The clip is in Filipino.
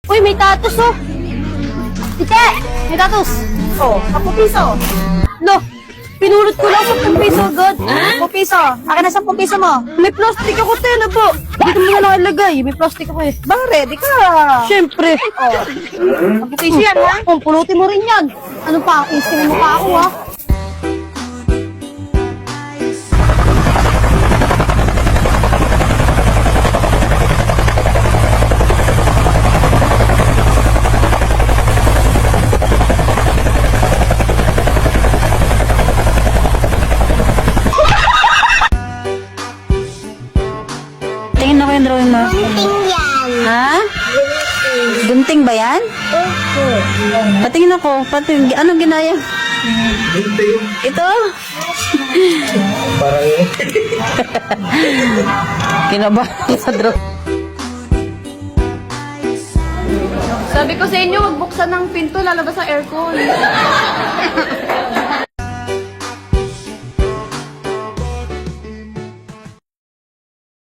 Uy, may tatos oh. Tite, may tatos. Oh, 10 piso. Lo, pinulot ko lang 10 piso, God. 10 piso. Akin na 10 piso mo. May plastic ako, te, na po. Dito mo na nakalagay. May plastic ako eh. Ba, ready ka? Siyempre. Oh. 10 piso yan, ha? Oh, pulutin mo rin yan. Ano pa? Iskin mo pa ako, ha? Tingin ako yung drawing mo. Gunting yan. Ha? Gunting ba yan? Patingin ako. Anong ginaya? Ito? Kinabahan sa drawing. Sabi ko sa inyo, magbuksan ng pinto, lalabas ang aircon.